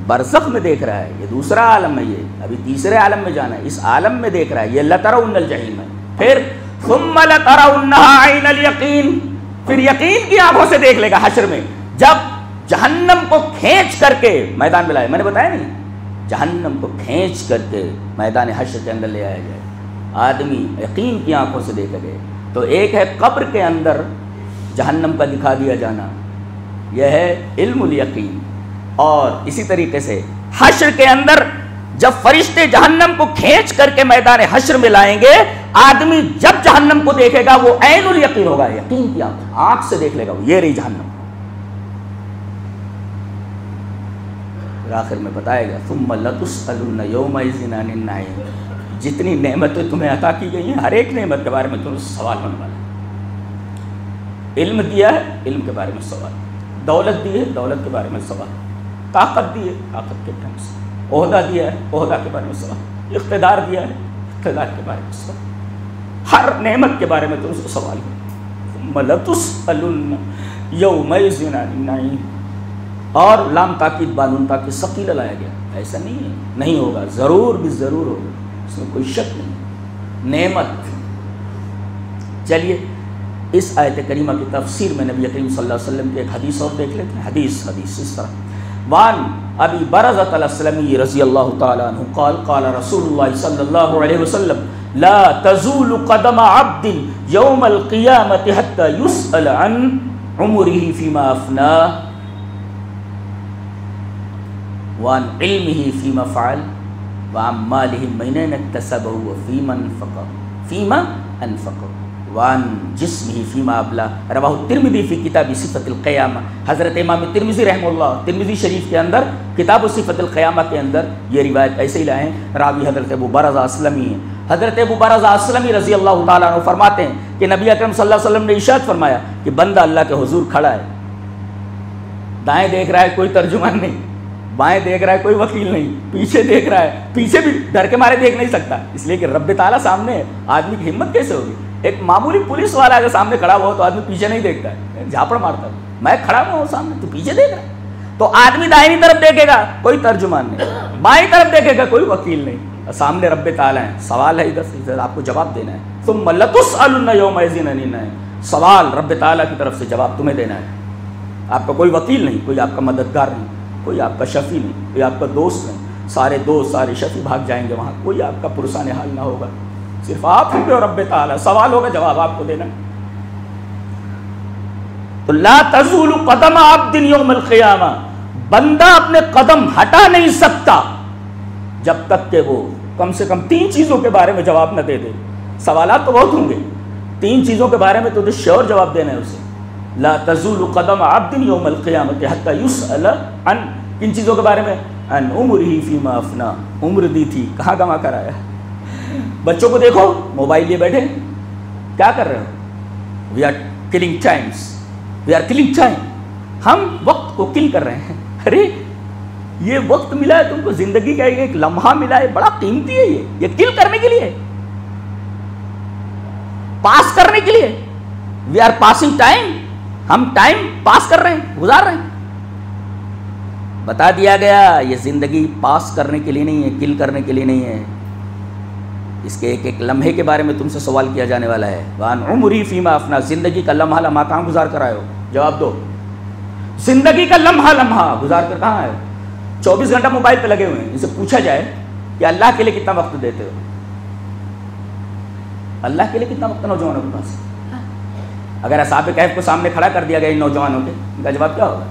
برزخ میں دیکھ رہا ہے، یہ دوسرا عالم ہے، یہ ابھی تیسرے عالم میں جانا ہے، اس عالم میں دیکھ رہا ہے، یہ لترون الجحیم ہے۔ پھر ثم لترونها عین الیقین، پھر یقین کی آنکھوں سے دیکھ لے گا حشر میں، جب جہنم کو کھینچ کر کے میدان میں لائے، میں نے بتایا نہیں، جہنم کو کھینچ کر کے میدان حشر کے اندر لے آیا جائے، آدمی یقین کی آنکھوں سے دیکھا گئے۔ تو ایک ہے قبر کے اندر جہنم کا دکھا دیا جانا، یہ ہے علم الیقین، اور اسی طریقے سے حشر کے اندر جب فرشتے جہنم کو کھینچ کر کے میدان حشر میں لائیں گے، آدمی جب جہنم کو دیکھے گا وہ عین الیقین ہوگا، یقین کی آنکھ سے دیکھ لے گا، یہ رہی جہنم۔ پھر آخر میں بتائے گا ثم لتسألن یومئذ عن النعیم، جتنی نعمتیں تمہیں عطا کی گئی ہیں ہر ایک نعمت کے بارے میں تمہیں سوال ہونے والا ہے۔ علم دیا ہے، علم کے بارے میں سوال، دولت دی ہے، دولت کے بارے میں سوال، طاقت دی ہے، طاقت کے بارے میں سوال، عہدہ دیا ہے، عہدہ کے بارے میں سوال، اقتدار دیا ہے، اقتدار کے بارے میں سوال، ہر نعمت کے بارے میں تم سے سوال ہے۔ ثم لتسألن یومئذ عن النعیم، اور لام تاکید بانون تاکید ثقیلہ لایا گیا، ایسا نہیں ہے نہیں ہوگا، ضرور بھی ضرور ہوگا، اس میں کوئی شک نہیں، نعمت۔ چلیے اس آیت کریمہ کی تفسیر میں نبی کریم صلی اللہ علیہ وسلم کی ایک حدیث اور دیکھ لیتے ہیں۔ حدیث اس طرح، وان ابی برزۃ الاسلمی رضی اللہ تعالی عنہ قال قال رسول اللہ صلی اللہ علیہ وسلم لا تزول قدم عبد یوم القیامۃ حتی یسأل عن عمره فیما افناه وعن علمه فيما فعل وعن ماله من أين اكتسبه وفيما أنفقه وعن جسمه فيما أبلى، رواه الترمذي في كتاب صفة القيامة۔ حضرت امام ترمذی رحمہ اللہ ترمذی شریف کے اندر کتاب صفة القیامہ کے اندر یہ روایت ایسے ہی لائے ہیں، راوی حضرت ابو برزہ اسلمی ہیں۔ حضرت ابو برزہ اسلمی رضی اللہ تعالیٰ عنہ فرماتے ہیں کہ نبی اکرم صلی اللہ علیہ وسلم نے ارشاد فرمایا کہ بندہ اللہ کے حضور کھڑا ہے، دائیں دیکھ رہا ہے کوئی ترجمان نہیں، بائیں دیکھ رہا ہے کوئی وکیل نہیں، پیچھے دیکھ رہا ہے، پیچھے بھی ڈر کے مارے دیکھ نہیں سکتا، اس لیے کہ رب تعالیٰ سامنے ہے، آدمی کی ہمت کیسے ہوگی؟ ایک معمولی پولیس والا اگر سامنے کھڑا ہوا تو آدمی پیچھے نہیں دیکھتا ہے، جھاپڑ مارتا ہے، میں کھڑا ہوا ہوں سامنے تو پیچھے دیکھ رہا ہے، تو آدمی دائیں طرف دیکھے گا کوئی ترجمان نہیں، بائیں طرف دیکھے گا کوئی وکیل نہیں، سامنے رب تعالیٰ ہے، سوال ہے ادھر آپ کو جواب دینا ہے۔ ثم لتسألن یومئذ عن النعیم، سوال رب تعالیٰ کی طرف سے جواب تمہیں دینا ہے، آپ کا کوئی وکیل نہیں، کوئی آپ کا مددگار نہیں، کوئی آپ کا شفیع نہیں، کوئی آپ کا دوست نہیں، سارے دوست سارے شفیع بھاگ جائیں گے وہاں، کوئی آپ کا پرسان حال نہ ہوگا، صرف آپ ہی پہ اور رب تعالیٰ، سوال ہوگا جواب آپ کو دینا۔ تو لا تزول قدم عبد یوم القیامہ، بندہ اپنے قدم ہٹا نہیں سکتا جب تک کہ وہ کم سے کم 3 چیزوں کے بارے میں جواب نہ دے دے۔ سوالات تو بہت ہوں گے، 3 چیزوں کے بارے میں تو شیور جواب دینا ہے اسے۔ لا تزول قدم عبد یوم القیامۃ حتی یسأل عن، کن چیزوں کے بارے میں؟ عن عمرہ فیما افنا، عمر دی تھی کہاں گنوا کر آیا۔ بچوں کو دیکھو موبائل لیے بیٹھے کیا کر رہے ہو؟ We are killing times, we are killing time, ہم وقت کو کل کر رہے ہیں۔ ارے یہ وقت ملا ہے تم کو، زندگی کا ایک لمحہ ملا ہے، بڑا قیمتی ہے، یہ کل کرنے کے لیے، پاس کرنے کے لیے، وی آر پاسنگ ٹائم، ہم ٹائم پاس کر رہے ہیں، گزار رہے ہیں۔ بتا دیا گیا یہ زندگی پاس کرنے کے لیے نہیں ہے، کل کرنے کے لیے نہیں ہے، اس کے ایک ایک لمحے کے بارے میں تم سے سوال کیا جانے والا ہے۔ وان عمری فیما افنا، زندگی کا لمحہ لمحہ کہاں گزار کر آئے ہو؟ جواب دو، زندگی کا لمحہ لمحہ گزار کر کہاں آئے ہو؟ 24 گھنٹہ موبائل پہ لگے ہوئے ہیں، ان سے پوچھا جائے کہ اللہ کے لیے کتنا وقت دیتے ہو؟ اللہ کے لیے کتنا وقت نوجوانوں کے پاس؟ اگر اصحاب کہف کو سامنے کھڑا کر دیا گیا ان نوجوانوں کے، ان کا جواب کیا ہوگا؟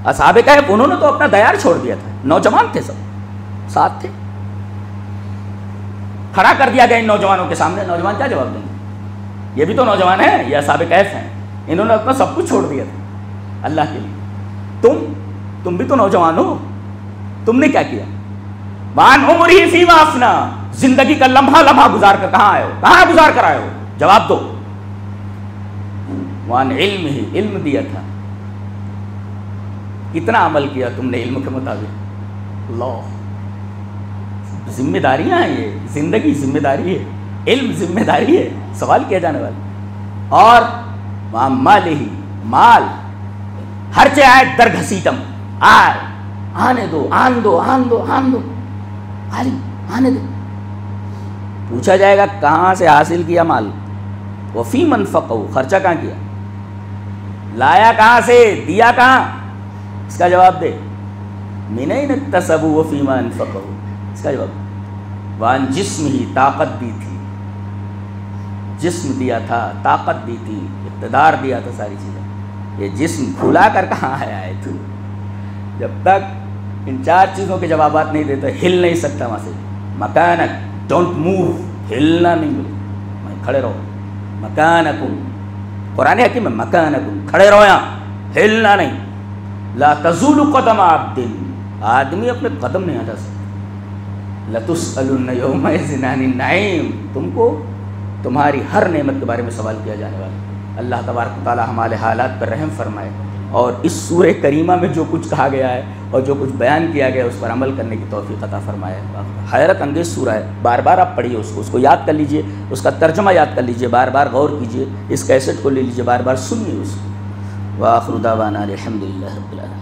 اصحاب کہف انہوں نے تو اپنا دیار چھوڑ دیا تھا، نوجوان تھے، سب ساتھ تھے، کھڑا کر دیا گیا ان نوجوانوں کے سامنے، نوجوان کیا جواب دیں گے؟ یہ بھی تو نوجوان ہیں، یہ اصحاب کہف ہیں، انہوں نے اپنا سب کچھ چھوڑ دیا تھا اللہ کے لیے۔ تم بھی تو نوجوان ہو، تم نے کیا کیا؟ وان عمری فیما افنا، زندگی کا لمحہ لمحہ گزار کر کہاں آئے ہو؟ کہاں گزار کر آئے ہو؟ جواب دو۔ وان علم ہی، علم دیا تھا، کتنا عمل کیا تم نے علم کے مطابق؟ اللہ، ذمہ داریاں ہیں، یہ زندگی ذمہ داری ہے، علم ذمہ داری ہے، سوال کیا جانے والا. اور مالہ مال ہر چے آئے در گھسیٹم، آنے دو آن دو آن دو آن دو، آنے دو. پوچھا جائے گا کہاں سے حاصل کیا مال، وفی منفقہ، خرچہ کہاں کیا، لایا کہاں سے، دیا کہاں. اس کا جواب دے من این اکتسب وفی ما انفقہ. اس کا جواب وان جسم ہی، طاقت دی تھی، جسم دیا تھا، طاقت دی تھی، اقتدار دیا تھا، ساری چیزیں. یہ جسم کھلا کر کہاں آیا ہے تو؟ جب تک ان چار چیزوں کے جوابات نہیں دیتے ہل نہیں سکتا وہاں سے. مکانک، ڈونٹ موو، ہلنا نہیں بولے، کھڑے رہو. مکانکم، قرآن حکیم میں مکانکم، کھڑے رہو یہاں، ہلنا نہیں. لا تزول قدم عبد، آدمی اپنے قدم نہیں ہٹا سکتا. لتسألن یومئذ عن النعیم، تم کو تمہاری ہر نعمت کے بارے میں سوال کیا جانے والا. اللہ تبارک و تعالی ہمارے حالات پر رحم فرمائے اور اس سورہ کریمہ میں جو کچھ کہا گیا ہے اور جو کچھ بیان کیا گیا ہے اس پر عمل کرنے کی توفیق عطا فرمائے. حیرت انگیز سورہ ہے، بار بار آپ پڑھیے اس کو یاد کر لیجئے، اس کا ترجمہ یاد کر لیجئے، بار بار غور کیجئے، اس کیسٹ کو لے لیجئے، بار بار سنیے اس کو. وآخر دعوانا الحمدللہ رب العالمین.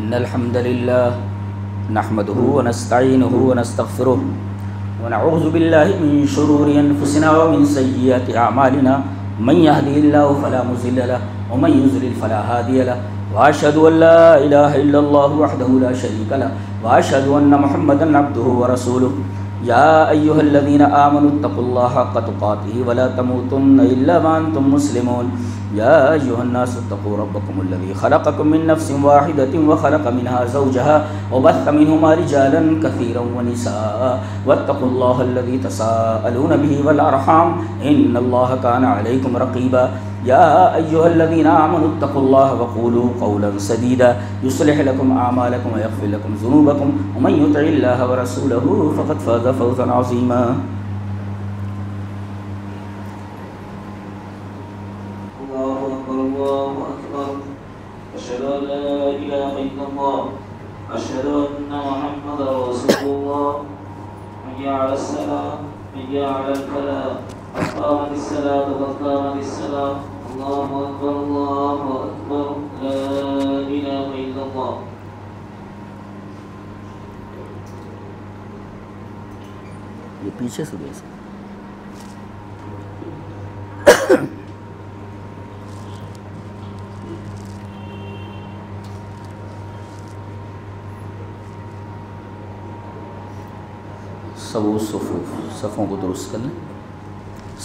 إن الحمد لله نحمده ونستعينه ونستغفره ونعوذ بالله من شرور أنفسنا ومن سيئات أعمالنا من يهده الله فلا مضل له ومن يضلل فلا هادي له وأشهد أن لا إله إلا الله وحده لا شريك له وأشهد أن محمدا عبده ورسوله. يا أيها الذين آمنوا اتقوا الله حق تقاته ولا تموتن إلا وأنتم مسلمون. يا أيها الناس اتقوا ربكم الذي خلقكم من نفس واحدة وخلق منها زوجها وبث منهما رجالا كثيرا ونساء واتقوا الله الذي تساءلون به والأرحام إن الله كان عليكم رقيبا. يا أيها الذين آمنوا اتقوا الله وقولوا قولا سديدا يصلح لكم أعمالكم ويغفر لكم ذنوبكم ومن يطع الله ورسوله فقد فاز فوزا عظيما. الله أكبر الله أكبر، أشهد أن لا إله إلا الله، أشهد أن محمدا رسول الله. حي على الصلاة، حي على الفلاح، قد قامت الصلاة قد قامت الصلاة. الله أكبر الله أكبر، لا إله إلا الله. یہ پیچھے سے دیکھ سبو صفوف، صفوں کو درست کر لیں،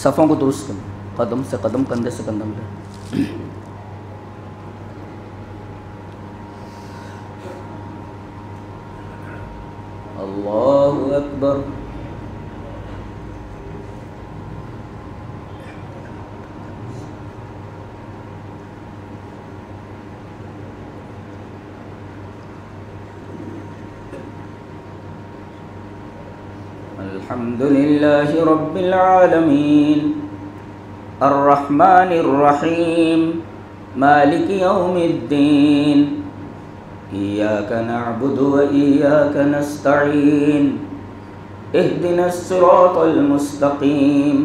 صفوں کو درست کر لیں، قدم سے قدم، کندھے سے کندھا ملے. اللہ اکبر. الحمد لله رب العالمين الرحمن الرحيم مالك يوم الدين إياك نعبد وإياك نستعين اهدنا الصراط المستقيم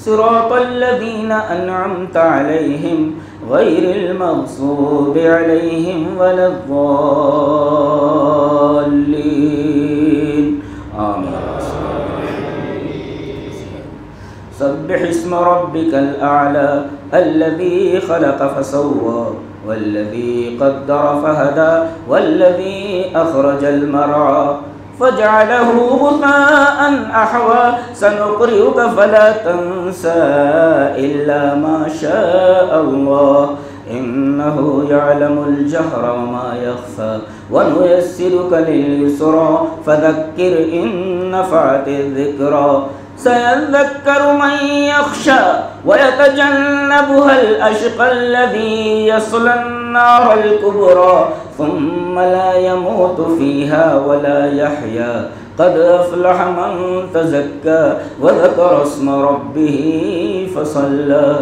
صراط الذين أنعمت عليهم غير المغضوب عليهم ولا الضالين آمين. سبح اسم ربك الأعلى الذي خلق فسوى والذي قدر فهدى والذي أخرج المرعى فجعله غثاء أحوى سنقرئك فلا تنسى إلا ما شاء الله إنه يعلم الجهر وما يخفى ونيسرك لليسرى فذكر إن نفعت الذكرى سيذكر من يخشى ويتجنبها الأشقى الذي يصلى النار الكبرى ثم لا يموت فيها ولا يحيا قد أفلح من تزكى وذكر اسم ربه فصلى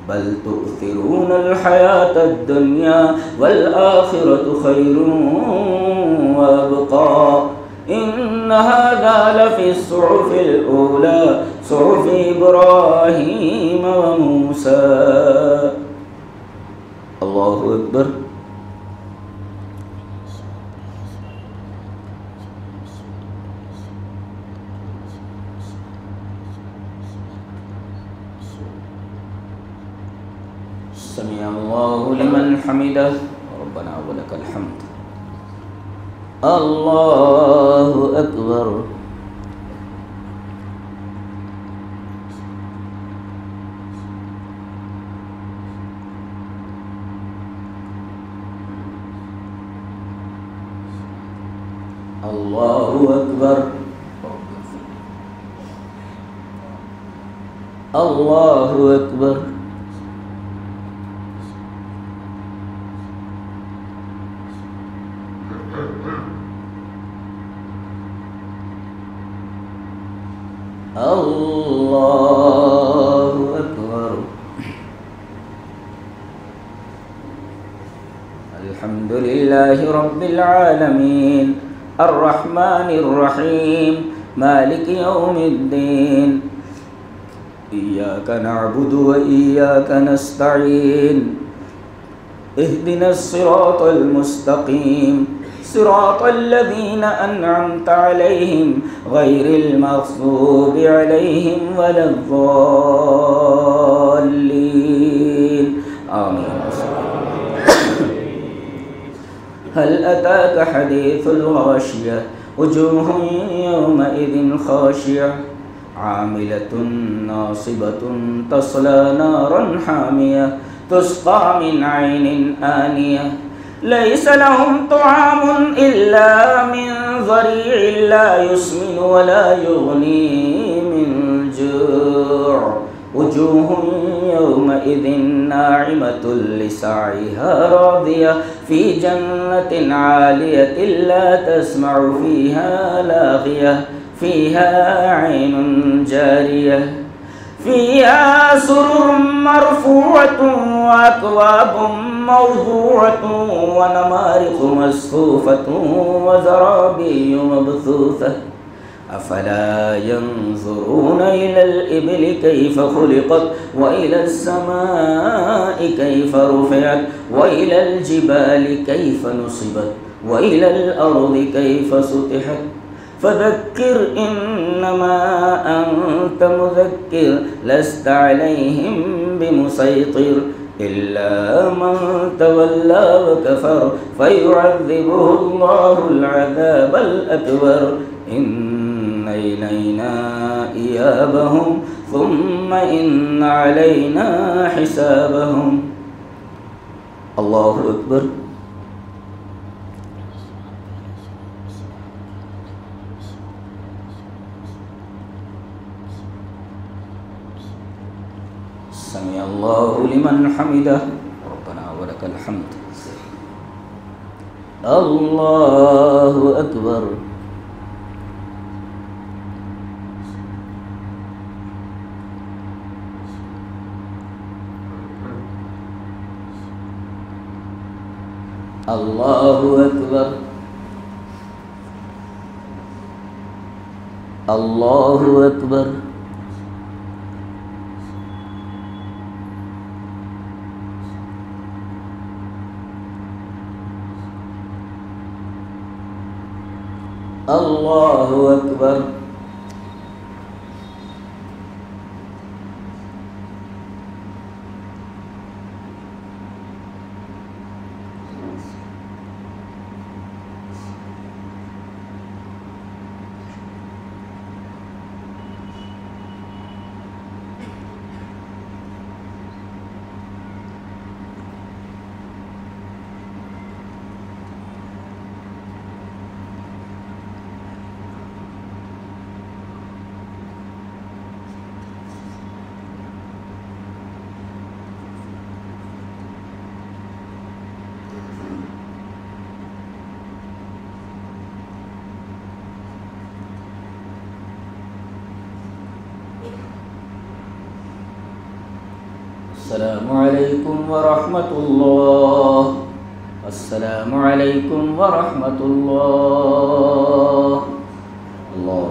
بل تؤثرون الحياة الدنيا والآخرة خير وأبقى إن هذا لفي الصحف الأولى صحف إبراهيم وموسى. الله أكبر. سمع الله لمن حمده ربنا ولك الحمد. الله أكبر. الله أكبر. الله أكبر. الله أكبر. الحمد لله رب العالمين الرحمن الرحيم مالك يوم الدين إياك نعبد وإياك نستعين اهدنا الصراط المستقيم صراط الذين أنعمت عليهم غير المغضوب عليهم ولا الضالين آمين. هل أتاك حديث الغاشية وجوه يومئذ خاشعة عاملة ناصبة تصلى نارا حامية تسقى من عين آنية ليس لهم طعام إلا من ضريع لا يسمن ولا يغني من جوع وجوه يومئذ ناعمة لسعيها راضية في جنة عالية لا تسمع فيها لاغية فيها عين جارية فيها سرر مرفوعة وأكواب موضوعة ونمارق مصفوفة وزرابي مبثوثة أفلا ينظرون إلى الإبل كيف خلقت وإلى السماء كيف رفعت وإلى الجبال كيف نصبت وإلى الأرض كيف سطحت فذكر إنما أنت مذكر لست عليهم بمسيطر إلا من تولى وكفر فيعذبه الله العذاب الأكبر إن إلينا إيابهم ثم إن علينا حسابهم. الله أكبر. سمع الله لمن حمده ربنا ولك الحمد. الله أكبر. الله أكبر. الله أكبر. الله أكبر. السلام علیکم ورحمۃ اللہ. السلام علیکم ورحمۃ اللہ. اللہ